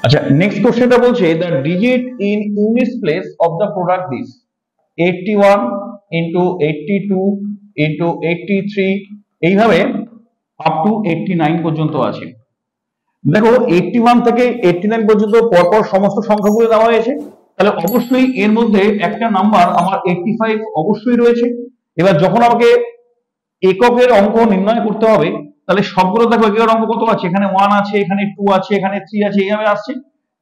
আচ্ছা, নেক্সট কোশ্চেনটা বলছে the digit in units place of the product this 81 into 82 into 83 এইভাবে আপ টু 89 পর্যন্ত আছে। দেখো 81 থেকে 89 পর্যন্ত পরপর সমস্ত সংখ্যাগুলো দেওয়া হয়েছে, তাহলে অবশ্যই এর মধ্যে একটা নাম্বার আমার 85 অবশ্যই রয়েছে। এবার যখন আমাকে এককের অঙ্ক নির্ণয় করতে হবে, তাহলে সবগুলো দেখো এককের অঙ্ক কত আছে, এখানে 1 আছে, এখানে 2 আছে, এখানে 3 আছে, এইভাবে আসছে।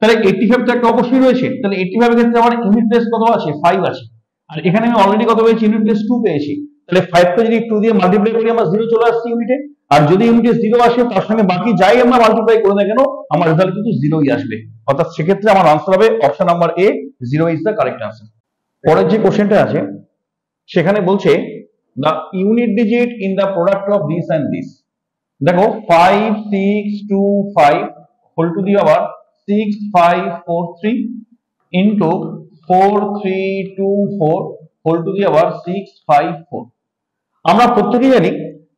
তাহলে 85 তো একটা অবশ্যই রয়েছে, তাহলে 85 এর ক্ষেত্রে আমার ইউনিট প্লেস কত আছে, 5 আছে। আর এখানে আমি অলরেডি কত পেয়েছি, ইউনিট প্লেস 2 পেয়েছি। তাহলে 5 কে যদি 2 দিয়ে মাল্টিপ্লাই করি আমার 0 চলে আসছে ইউনিটে। আর যদি ইউনিটে 0 আসে, তার সঙ্গে বাকি যাই আমরা মাল্টিপ্লাই করি না কেন, আমার রেজাল্ট কিন্তু 0ই আসবে। অর্থাৎ সেক্ষেত্রে আমার আনসার হবে option number A, 0 is the correct answer. পরের যে কোশ্চেনটা আছে সেখানে বলছে the unit digit in the product of this and this। দেখো 5 6 2 5 whole to the power 6 5 4 3 into 4 3 2 4 whole to the power 6 5 4। আমরা প্রত্যেকেই জানি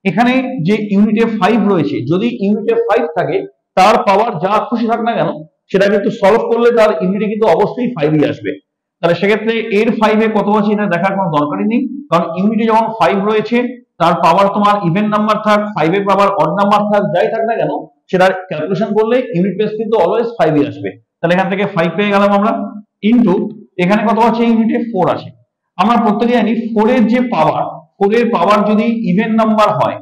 এখানে যে ইউনিটে 5 রয়েছে, যদি ইউনিটে 5 থাকে তার পাওয়ার যা খুশি থাক না কেন সেটা কিন্তু সলভ করলে তার ইউনিটে কিন্তু অবশ্যই 5ই আসবে। তাহলে সেক্ষেত্রে এর 5 এ কত আছে এটা দেখার কোনো দরকারই নেই, কারণ ইউনিটে যখন 5 রয়েছে তার পাওয়ার তোমার ইভেন নাম্বার থাক, 5 এর পাওয়ার অড নাম্বার থাক, যাই থাক না কেন সেটার ক্যালকুলেশন করলে ইউনিট প্লেস কিন্তু অলওয়েজ 5ই আসবে। তাহলে এখান থেকে 5 পেয়ে গেলাম আমরা, ইনটু এখানে কত আছে, ইউনিটে 4 আছে। আমরা প্রত্যেকে জানি 4 এর যে পাওয়ার, 4 এর পাওয়ার যদি ইভেন নাম্বার হয়,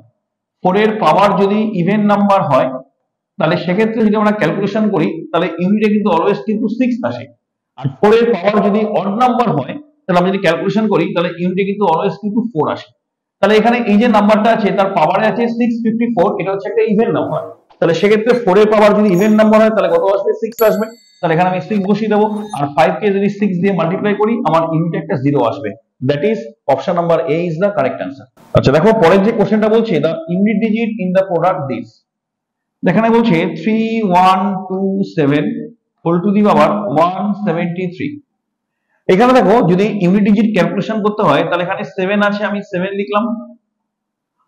4 এর পাওয়ার যদি ইভেন নাম্বার হয়, তাহলে সেক্ষেত্রে যদি আমরা ক্যালকুলেশন করি তাহলে ইউনিটে কিন্তু অলওয়েজ কিন্তু 6 আসে। আর 4 এর পাওয়ার যদি অড নাম্বার হয়, তাহলে আমরা যদি ক্যালকুলেশন করি তাহলে ইউনিটে কিন্তু অলওয়েজ কিন্তু 4 আসে। তাহলে এখানে এই যে নাম্বারটা আছে তার পাওয়ারে আছে 654, এটা হচ্ছে একটা ইভেন নাম্বার। তাহলে সেক্ষেত্রে 4 এর পাওয়ার যদি ইভেন নাম্বার হয় তাহলে কত আসবে, 6 আসবে। তাহলে এখানে আমি 6 বসিয়ে দেবো, আর 5 কে যদি 6 দিয়ে মাল্টিপ্লাই করি আমার ইউনিটে একটা 0 আসবে। That is option number A is the correct answer. আচ্ছা দেখো পরের যে কোশ্চেনটা বলছে the unit digit in the product this. এখানে বলছে 3127 হোল টু দি পাওয়ার 173। এখানে দেখো যদি ইউনিট ডিজিট ক্যালকুলেশন করতে হয় তাহলে এখানে 7 আছে, আমি 7 লিখলাম।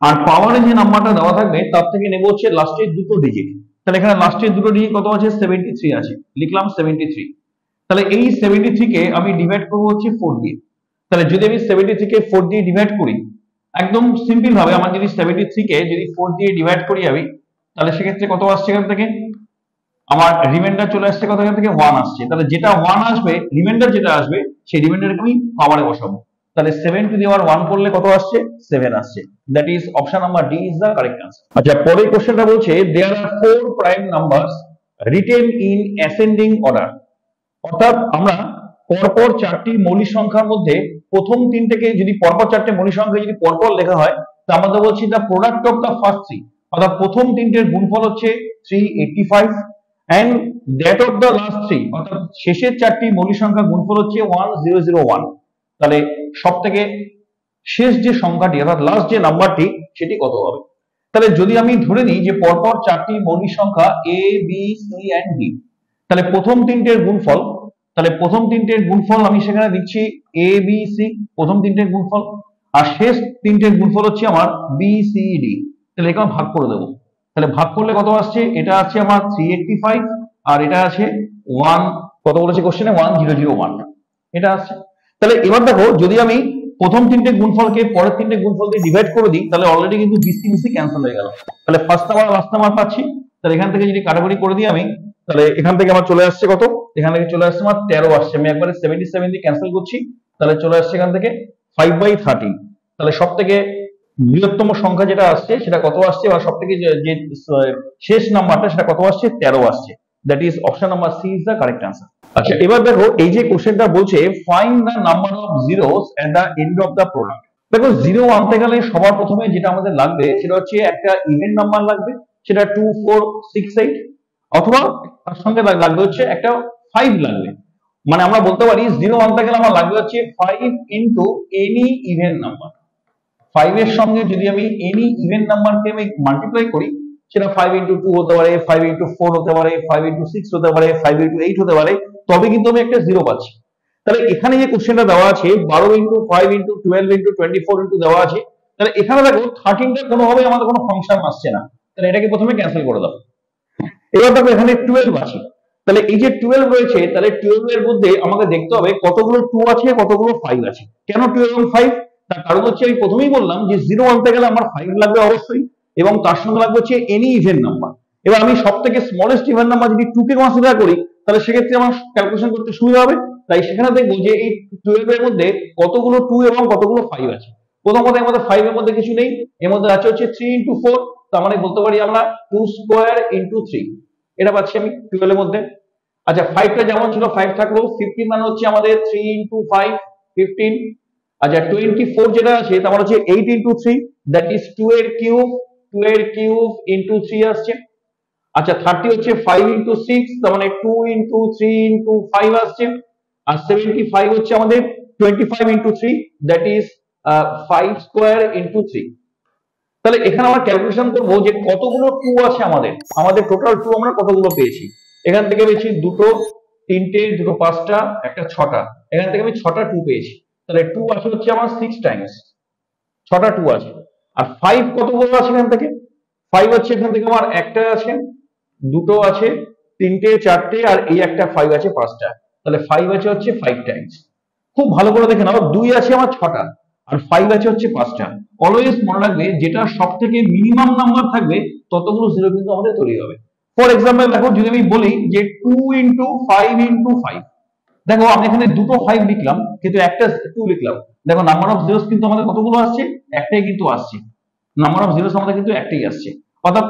আর পাওয়ারে যে নাম্বারটা দেওয়া থাকবে তার থেকে নেব হচ্ছে লাস্টের দুটো ডিজিট। তাহলে এখানে লাস্টের দুটো ডিজিট কত আছে, 73 আছে, লিখলাম 73। তাহলে এই 73 কে আমি ডিভাইড করব হচ্ছে 4 দিয়ে। তাহলে যদি আমি 73 কে 4 দিয়ে ডিভাইড করি, একদম সিম্পল ভাবে আমার যদি 73 কে যদি 4 দিয়ে ডিভাইড করি আমি, তাহলে সেক্ষেত্রে কত আসছে এখান থেকে, আমার রিমাইন্ডার চলে আসছে কত, এখান থেকে 1 আসছে। তাহলে যেটা 1 আসবে, রিমাইন্ডার যেটা আসবে সেই রিমাইন্ডারকে আমি পাওয়ারে বসাবো। তাহলে 7 টু দি পাওয়ার 1 করলে কত আসছে, 7 আসছে। That is option number D is the correct answer. আচ্ছা পরের কোশ্চেনটা বলছে দেয়ার আর 4 prime numbers written in ascending order. অর্থাৎ আমরা পরপর 4টি মৌলিক সংখ্যার মধ্যে প্রথম তিনটাকে যদি পরপর 4টে মৌলিক সংখ্যা যদি পরপর লেখা হয়, তা আমরা বলছি the product of the first 3, অর্থাৎ প্রথম তিনটের গুণফল হচ্ছে 385 and that of the last 3, অর্থাৎ শেষের 4টি মৌলিক সংখ্যা গুণফল হচ্ছে 1001। তাহলে সবথেকে শেষ যে সংখ্যাটি অর্থাৎ লাস্ট যে নাম্বারটি সেটি কত হবে। তাহলে যদি আমি ধরে নিই যে পরপর 4টি মৌলিক সংখ্যা a b c and d, তাহলে প্রথম তিনটের গুণফল, তাহলে প্রথম তিনটের গুণফল আমি সেখানে দিচ্ছি a b c, প্রথম তিনটের গুণফল। আর শেষ তিনটের গুণফল হচ্ছে আমার b c d। তাহলে এখানে ভাগ করে দেবো। তাহলে ভাগ করলে কত আসছে, এটা আছে আমার 385 আর এটা আছে 1, কত বলেছে কোশ্চেনে 1001, এটা আসছে। তাহলে এবার দেখো যদি আমি প্রথম তিনটে গুণফলকে পরের তিনটে গুণফল দিয়ে ডিভাইড করে দিই, তাহলে অলরেডি কিন্তু বিসি বিসি ক্যান্সেল হয়ে গেল। তাহলে ফার্স্ট নাম্বার লাস্ট নাম্বার পাচ্ছি। তাহলে এখান থেকে যদি কাটাকুটি করে দিই আমি, তাহলে এখান থেকে আমার চলে আসছে কত, এখান থেকে চলে আসছে আমার 13 আসছে। আমি একবারে 77 দিয়ে ক্যান্সেল করছি, তাহলে চলে আসছে এখান থেকে 5/13। তাহলে সব থেকে বৃহত্তম সংখ্যা যেটা আসছে সেটা কত আসছে, বা সব থেকে যে শেষ নাম্বারটা সেটা কত আসছে, 13 আসছে। That is option number C is the correct answer. আচ্ছা এবার দেখো এই যে কোশ্চেনটা বলছে find the number of zeros at the end of the product. দেখো জিরো আনতে গেলে সবার প্রথমে যেটা আমাদের লাগবে সেটা হচ্ছে একটা ইভেন নাম্বার লাগবে, সেটা 2 4 6 8, অথবা তার সঙ্গে লাগবে হচ্ছে একটা 5 লাগবে। মানে আমরা বলতে পারি জিরো আনতে গেলে আমার লাগবে হচ্ছে 5 ইনটু এনি ইভেন নাম্বার। 5 এর সঙ্গে যদি আমি এনি ইভেন নাম্বারকে আমি মাল্টিপ্লাই করি, সেটা 5 ইনটু 2 হতে পারে, 5 ইনটু 4 হতে পারে, 5 ইনটু 6 হতে পারে, 5 ইনটু 8 হতে পারে, তবে কিন্তু আমি একটা জিরো পাচ্ছি। তাহলে এখানে যে কোশ্চেনটা দেওয়া আছে 12 ইনটু 5 ইনটু 12 ইনটু 24 ইনটু দেওয়া আছে, তাহলে এখানে দেখো 13টা কোনোভাবে আমাদের কোনো ফাংশন আসছে না, তাহলে এটাকে প্রথমে ক্যান্সেল করে দাও। এবার দেখো এখানে 12 আছে, তাহলে এই যে 12 রয়েছে, তাহলে 12 এর মধ্যে আমাকে দেখতে হবে কতগুলো 2 আছে, কতগুলো 5 আছে। কেন 2 এবং 5? তার কারণ হচ্ছে আমি প্রথমেই বললাম যে 0 আনতে গেলে আমার 5 লাগবে অবশ্যই, এবং তার সঙ্গে লাগবে হচ্ছে এনি ইভেন নাম্বার। এবার আমি সব থেকে স্মলেস্ট ইভেন নাম্বার যদি 2 কে কনসিডার করি, তাহলে সেক্ষেত্রে আমার ক্যালকুলেশন করতে সুবিধা হবে। তাই সেখানে দেখবো যে এই 12 এর মধ্যে কতগুলো 2 এবং কতগুলো 5 আছে। প্রথম কথা, এর মধ্যে 5 এর মধ্যে কিছু নেই, এর মধ্যে আছে হচ্ছে 3 into 4, তার মানে বলতে পারি আমরা 2 স্কয়ার into 3, এটা পাচ্ছি আমি 12 এর মধ্যে। আচ্ছা, 5টা যেমন ছিল 5 থাকলো, 15 মানে হচ্ছে আমাদের 3 into 5 15। আচ্ছা, 24 যেটা আছে তার মানে হচ্ছে 8 into 3, দ্যাট ইজ 2 এর কিউব, 2 এর কিউব into 3 আসছে। আচ্ছা, 30 হচ্ছে 5 into 6, তার মানে 2 into 3 into 5 আসছে। আর 75 হচ্ছে আমাদের 25 into 3, that is 5 square into 3। তাহলে এখানে আমরা ক্যালকুলেশন করবো যে কতগুলো 2 আছে আমাদের টোটাল 2 আমরা কতগুলো পেয়েছি। এখান থেকে পেয়েছি দুটো, তিনটে, দুটো 5টা, একটা 6টা, এখান থেকে আমি 6টা 2 পেয়েছি। তাহলে 2 আছে হচ্ছে আমার 6 টাইমস, 6টা 2 আছে। আর 5 কতগুলো আছে এখান থেকে? 5 হচ্ছে এখান থেকে আমার একটা আছে, দুটো আছে, তিনটে, চারটে, আর এই একটা 5 আছে 5টা। তাহলে 5 আছে হচ্ছে 5 টাইমস। খুব ভালো করে দেখে নাও, 2 আছে আমার 6টা, আর 5 আছে হচ্ছে 5টা। অলওয়েজ মনে রাখবে, যেটা সব থেকে মিনিমাম নাম্বার থাকবে ততগুলো জিরো কিন্তু আমাদের তৈরি হবে। ফর এক্সাম্পল দেখো, যদি আমি বলি যে 2 into 5 into 5, দেখো আমি এখানে দুটো 5 লিখলাম কিন্তু একটা 2 লিখলাম। দেখো নাম্বার অফ জিরোস কিন্তু আমাদের কতগুলো আসছে? একটাই কিন্তু আসছে। নাম্বার অফ জিরোস আমাদের কিন্তু একটাই আসছে। অর্থাৎ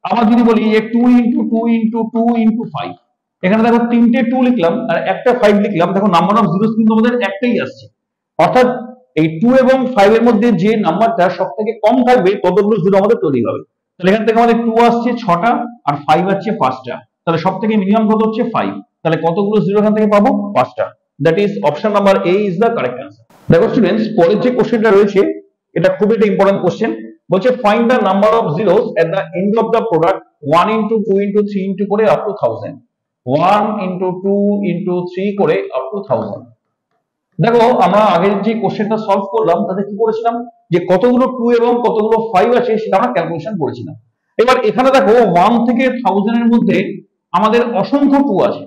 আবার যদি বলি যে 2 into 2 into 2 into 5, এখানে দেখো তিনটে 2 লিখলাম আর একটা 5 লিখলাম, দেখো নাম্বার অফ জিরোস কিন্তু আমাদের একটাই আসছে। অর্থাৎ এই 2 এবং 5 এর মধ্যে যে নাম্বারটা সব থেকে কম থাকবে ততগুলো জিরো আমাদের তৈরি হবে। তাহলে এখান থেকে আমাদের 2 আসছে 6টা আর 5 আসছে 5টা, তাহলে সব থেকে মিনিমাম কত হচ্ছে 5। তাহলে কতগুলো জিরো এখান থেকে পাবো? 5টা। That is option number A is the correct answer. দেখো স্টুডেন্টস, পরের যে কোশ্চেনটা রয়েছে এটা খুব একটা ইম্পর্টেন্ট কোশ্চেন। বলছে find the number of zeros at the end of the product 1 into 2 into 3 into করে আপ টু 1000, 1 into 2 into 3 করে আপ টু 1000। দেখো আমরা আগের যে কোশ্চেনটা সলভ করলাম তাতে কি করেছিলাম, যে কতগুলো 2 এবং কতগুলো 5 আছে সেটা আমরা ক্যালকুলেশন করেছিলাম। এবার এখানে দেখো 1 থেকে 1000 এর মধ্যে আমাদের অসংখ্য 2 আছে,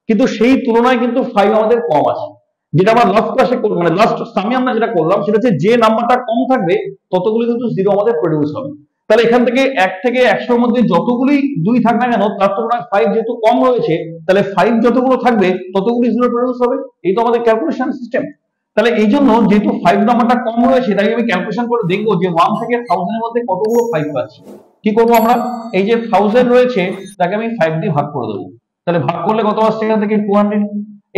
কিন্তু সেই তুলনায় কিন্তু 5 আমাদের কম আছে। যেটা আমরা লাস্ট ক্লাসে মানে লাস্ট সামে আমরা যেটা করলাম সেটা হচ্ছে যে নাম্বারটা কম থাকবে ততগুলো কিন্তু জিরো আমাদের প্রডিউস হবে। তাহলে এখান থেকে 1 থেকে 100 এর মধ্যে যতগুলি 2 থাক না কেন, তার তুলনায় 5 যেহেতু কম রয়েছে, তাহলে 5 যতগুলো থাকবে ততগুলি জিরো প্রডিউস হবে। এই তো আমাদের ক্যালকুলেশন সিস্টেম। তাহলে এই জন্য যেহেতু 5 নাম্বারটা কম রয়েছে, তাই আমি ক্যালকুলেশন করে দেখবো যে 1 থেকে 1000 এর মধ্যে কতগুলো 5 পাচ্ছি। কি করবো আমরা? এই যে 1000 রয়েছে তাকে আমি 5 দিয়ে ভাগ করে দেবো। তাহলে ভাগ করলে কত আসছে এখান থেকে? 200।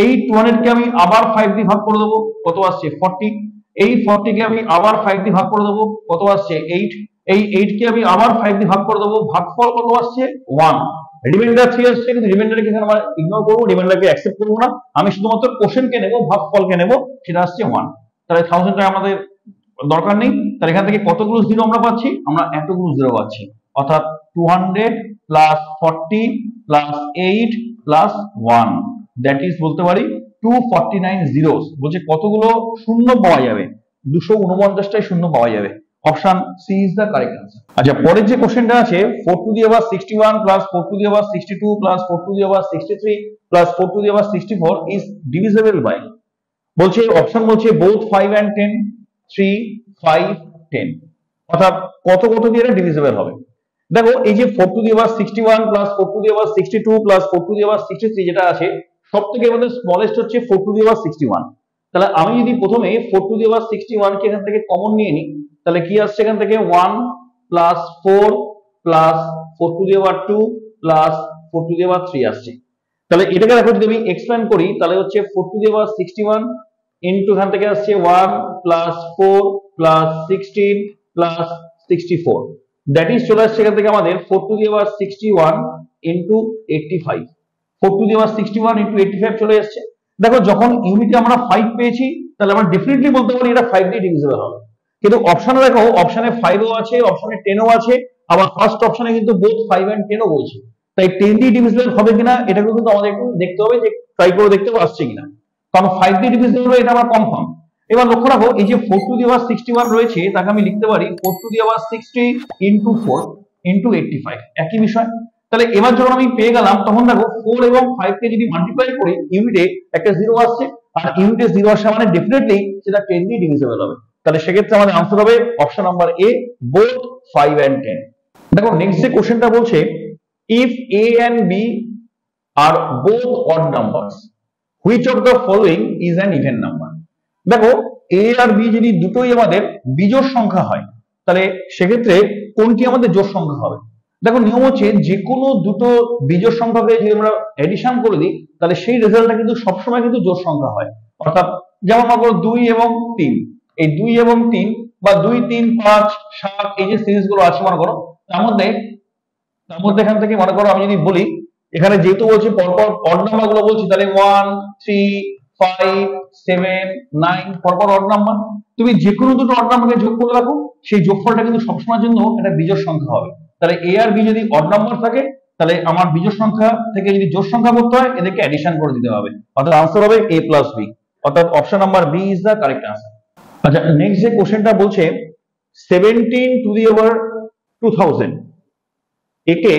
এই 200 কে আমি আবার 5 দিয়ে ভাগ করে দেবো, কত আসছে? 40। এই 40 কে আমি আবার 5 দিয়ে ভাগ করে দেবো, কত আসছে? 8। এই 8 কে আমি আবার 5 দিয়ে ভাগ করে দেবো, ভাগফল কত আসছে? 1। রিমাইন্ডার 3 আসছে, কিন্তু রিমাইন্ডারকে এখানে আমরা ইগনোর করবো, রিমাইন্ডারকে অ্যাকসেপ্ট করবো না। আমি শুধুমাত্র কোশ্চেনকে নেব, ভাগফলকে নেব, সেটা আসছে 1। তাহলে 1000 টাকা আমাদের দরকার নেই। তাহলে এখান থেকে কতগুলো জিরো আমরা পাচ্ছি? আমরা এতগুলো জিরো পাচ্ছি। অর্থাৎ 200 plus 40 plus 8 plus 1, that is বলতে পারি 249 জিরোস। বলছে কতগুলো শূন্য পাওয়া যাবে? 249টাই শূন্য পাওয়া যাবে। Option C is the correct answer. আচ্ছা, পরের যে কোশ্চেনটা আছে 4 to the power 61 plus 4 to the power 62 plus 4 to the power 63 plus 4 to the power 64 is divisible by. বলছে অপশন বলছে বোথ 5 and 10, 3, 5, 10। অর্থাৎ কত কত দিয়ে এটা ডিভিজিবল হবে। দেখো এই যে 4 to the power 61 plus 4 to the power 62 plus 4 to the power 63 যেটা আছে, সবথেকে আমাদের স্মলেস্ট হচ্ছে 4 টু দি পাওয়ার 61। তাহলে আমি যদি প্রথমে 4 টু দি পাওয়ার 61 কে এখান থেকে কমন নিয়ে নিই, তাহলে কি আসছে এখান থেকে? 1 plus 4 plus 4 to the power 2 plus 4 to the power 3 আসছে। তাহলে এটাকে দেখো যদি আমি এক্সপ্যান্ড করি, তাহলে হচ্ছে 4 টু দি পাওয়ার 61 ইনটু এখান থেকে আসছে 1 plus 4 plus 16 plus 64, that is চলে আসছে এখান থেকে আমাদের 4 to the power 61 into 85। 4 to the power 61 into 85 চলে আসছে। দেখো যখন ইউনিটে আমরা 5 পেয়েছি, তাহলে আমরা ডেফিনেটলি বলতে পারি এটা 5 দিয়ে ডিভিজিবল হবে। কিন্তু অপশনে দেখো, অপশনে 5 ও আছে, অপশনে 10 ও আছে, আবার ফার্স্ট অপশনে কিন্তু বোথ 5 and 10 ও বলছে। তাই 10 দিয়ে ডিভিজিবল হবে কিনা এটা কিন্তু আমাদের একটু দেখতে হবে, যে ট্রাই করে দেখতে আসছে কিনা। কারণ 5 দিয়ে ডিভিজিবল হবে এটা আমরা কনফার্ম। এবার লক্ষ্য রাখো, এই যে 4 টু দি পাওয়ার 61 রয়েছে তাকে আমি লিখতে পারি 4 to the power 60 into 4 into 85, একই বিষয়। তাহলে এবার যখন আমি পেয়ে গেলাম তখন দেখো 4 এবং 5 কে যদি মাল্টিপ্লাই করি ইউনিটে একটা 0 আসছে, আর ইউনিটে 0 আসা মানে ডেফিনেটলি সেটা 10 দিয়ে ডিভিজিবল হবে। তাহলে সেক্ষেত্রে আমাদের আনসার হবে option number A, both 5 and 10। দেখো নেক্সট যে কোশ্চেনটা বলছে, if A and B are both odd numbers which of the following is an even number. দেখো এ আর বি যদি দুটোই আমাদের বিজোড় সংখ্যা হয় তাহলে সেক্ষেত্রে কোনটি আমাদের জোড় সংখ্যা হবে। দেখো নিয়ম হচ্ছে যে কোনো দুটো বিজোড় সংখ্যাকে যদি আমরা এডিশন করে দিই তাহলে সেই রেজাল্টটা কিন্তু সবসময় কিন্তু জোড় সংখ্যা হয়। অর্থাৎ যেমন মনে করো 2 এবং 3, এই 2 এবং 3 বা 2, 3, 5, 7 এই যে সিরিজ গুলো আছে মনে করো, তার মধ্যে এখান থেকে মনে করো আমি যদি বলি এখানে যেহেতু বলছি পরপর অড নাম্বার গুলো বলছি, তাহলে 1, 3, 5, 7, 9 পরপর অড নাম্বার। তুমি যে কোনো দুটো অড নাম্বারকে যোগ করে রাখো, সেই যোগফলটা কিন্তু সবসময়ের জন্য একটা বিজোড় সংখ্যা হবে। তাহলে এ আর বি যদি অড নাম্বার থাকে তাহলে আমার বিজোড় সংখ্যা থেকে যদি জোড় সংখ্যা করতে হয় এদেরকে অ্যাডিশন করে দিতে হবে, অর্থাৎ আনসার হবে a প্লাস বি, অর্থাৎ option number B is the correct answer. আচ্ছা নেক্সট যে কোশ্চেনটা বলছে 17 টু দি পাওয়ার 2000 একে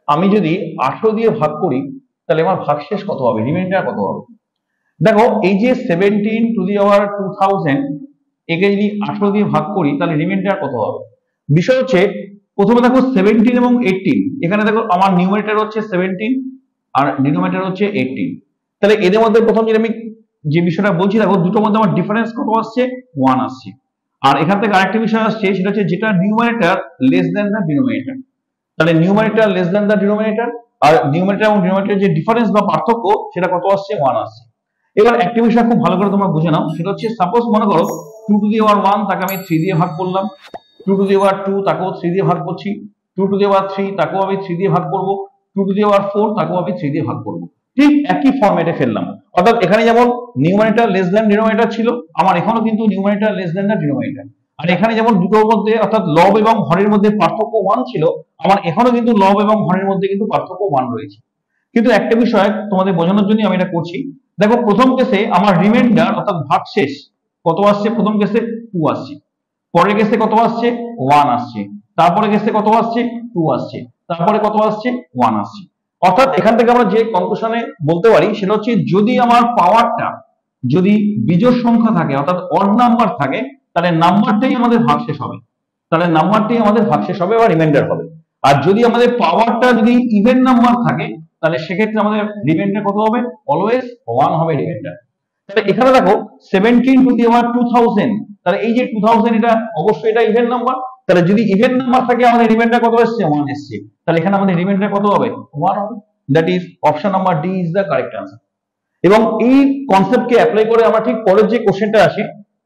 আমি যদি 18 দিয়ে ভাগ করি তাহলে আমার ভাগশেষ কত হবে, রিমাইন্ডার কত হবে। দেখো এই যে 17 টু দি পাওয়ার 2000 একে যদি 18 দিয়ে ভাগ করি তাহলে রিমাইন্ডার কত হবে। বিষয় হচ্ছে প্রথমে দেখো 17 এবং 18, এখানে দেখো আমার নিউমারেটর হচ্ছে 17 আর ডিনোমিনেটর হচ্ছে 18। তাহলে এদের মধ্যে প্রথম যদি আমি যে বিষয়টা বলছি দেখো দুটোর মধ্যে আমার ডিফারেন্স কত আসছে, 1 আসছে। আর এখান থেকে আরেকটা বিষয় আসছে সেটা হচ্ছে যেটা numerator less than the denominator, তাহলে numerator less than the denominator, আর নিউমারেটর এবং ডিনোমিনেটর যে ডিফারেন্স বা পার্থক্য সেটা কত আসছে, 1 আসছে। এবার একটা বিষয় খুব ভালো করে তোমরা বুঝে নাও, সেটা হচ্ছে সাপোজ মনে করো 2 টু দি পাওয়ার 1 তাকে আমি 3 দিয়ে ভাগ করলাম, 2 টু দি পাওয়ার 2 তাকেও 3 দিয়ে ভাগ করছি, 2 টু দি পাওয়ার 3 তাকেও আমি 3 দিয়ে ভাগ করব, 2 টু দি পাওয়ার 4 তাকেও আমি 3 দিয়ে ভাগ করব। ঠিক একই ফরম্যাটে ফেললাম, অর্থাৎ এখানে যেমন নিউমারেটর লেস দ্যান ডিনোমিনেটর ছিল, আমার এখানেও কিন্তু numerator less than the denominator. আর এখানে যেমন দুটোর মধ্যে অর্থাৎ লব এবং হরের মধ্যে পার্থক্য 1 ছিল, আমার এখানেও কিন্তু লব এবং হরের মধ্যে কিন্তু পার্থক্য 1 রয়েছে। কিন্তু একটা বিষয় তোমাদের বোঝানোর জন্য আমি এটা করছি, দেখো প্রথম কেসে আমার রিমাইন্ডার অর্থাৎ ভাগশেষ কত আসছে, প্রথম কেসে 2 আসছে, পরের কেসে কত আসছে, 1 আসছে, তারপরে কেসে কত আসছে, 2 আসছে, তারপরে কত আসছে, 1 আসছে। অর্থাৎ এখান থেকে আমরা যে কনক্লুশনে বলতে পারি সেটা হচ্ছে যদি আমার পাওয়ারটা যদি বিজোড় সংখ্যা থাকে অর্থাৎ অড নাম্বার থাকে তাহলে নাম্বারটাই আমাদের ভাগশেষ হবে, তাহলে নাম্বারটাই আমাদের ভাগশেষ হবে বা রিমাইন্ডার হবে। আর যদি আমাদের পাওয়ারটা যদি ইভেন নাম্বার থাকে তাহলে সেক্ষেত্রে আমাদের রিমাইন্ডার কত হবে, অলওয়েজ 1 হবে রিমাইন্ডার। তাহলে এখানে দেখো 17 টু দি পাওয়ার 2000, তাহলে এই যে 2000 এটা অবশ্যই এটা ইভেন নাম্বার, তাহলে যদি ইভেন নাম্বার থাকে আমাদের রিমাইন্ডার কত আসছে, 1 আসছে, তাহলে এখানে আমাদের রিমাইন্ডার কত হবে, 1 হবে। That is option number D is the correct answer. এবং এই কনসেপ্টকে অ্যাপ্লাই করে আমরা ঠিক পরের যে কোশ্চেনটা আসে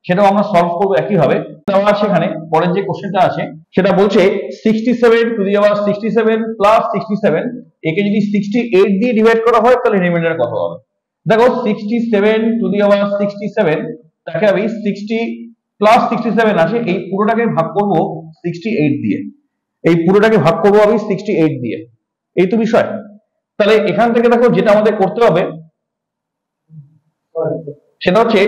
সেটাও আমরা সলভ করব একই ভাবে। দেওয়া আছে এখানে পরের যে কোশ্চেনটা আছে সেটা বলছে 67 টু দি পাওয়ার 67 প্লাস 67 একে যদি 68 দিয়ে ডিভাইড করা হয় তাহলে রিমাইন্ডার কত হবে। দেখো 67 টু দি পাওয়ার 67 তাকে আমি 60 প্লাস 67 আছে, এই পুরোটাকে ভাগ করব 68 দিয়ে, এই পুরোটাকে ভাগ করব আমি 68 দিয়ে, এই তো বিষয়। তাহলে এখান থেকে দেখো যেটা আমাদের করতে হবে সেটা হচ্ছে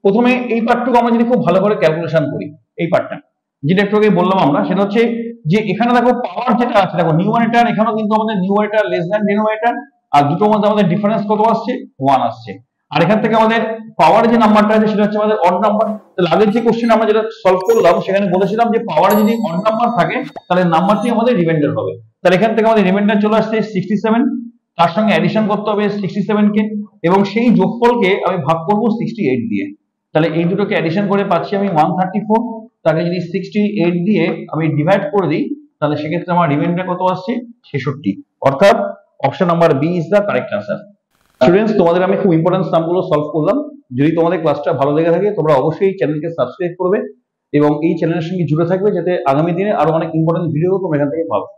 প্রথমে এই পার্টটুকু আমরা যদি খুব ভালো করে ক্যালকুলেশন করি, এই পার্টটা যেটা একটু আগে বললাম আমরা, সেটা হচ্ছে যে এখানে দেখো পাওয়ার যেটা আছে দেখো নিউমারেটর, এখানেও কিন্তু আমাদের নিউমারেটর লেস দ্যান ডিনোমিনেটর, আর দুটোর মধ্যে আমাদের ডিফারেন্স কত আসছে, 1 আসছে। আর এখান থেকে আমাদের পাওয়ার যে নাম্বারটা আছে সেটা হচ্ছে আমাদের অড নাম্বার। তাহলে আগের যে কোশ্চেন আমরা যেটা সলভ করলাম সেখানে বলেছিলাম যে পাওয়ার যদি অড নাম্বার থাকে তাহলে নাম্বারটি আমাদের রিমাইন্ডার হবে। তাহলে এখান থেকে আমাদের রিমাইন্ডার চলে আসছে 67, তার সঙ্গে অ্যাডিশন করতে হবে 67 কে, এবং সেই যোগফলকে আমি ভাগ করব 68 দিয়ে। তাহলে এই দুটোকে অ্যাডিশন করে পাচ্ছি আমি 134, তাকে যদি 68 দিয়ে আমি ডিভাইড করে দিই তাহলে সেক্ষেত্রে আমার রিমাইন্ডার কত আসছে, 66। অর্থাৎ option number B is the correct answer. Students তোমাদের আমি খুব ইম্পর্টেন্ট সামগুলো সলভ করলাম। যদি তোমাদের ক্লাসটা ভালো লেগে থাকে তোমরা অবশ্যই চ্যানেলকে সাবস্ক্রাইব করবে এবং এই চ্যানেলের সঙ্গে জুড়ে থাকবে যাতে আগামী দিনে আরো অনেক ইম্পর্টেন্ট ভিডিও তোমরা এখান থেকে পাবে।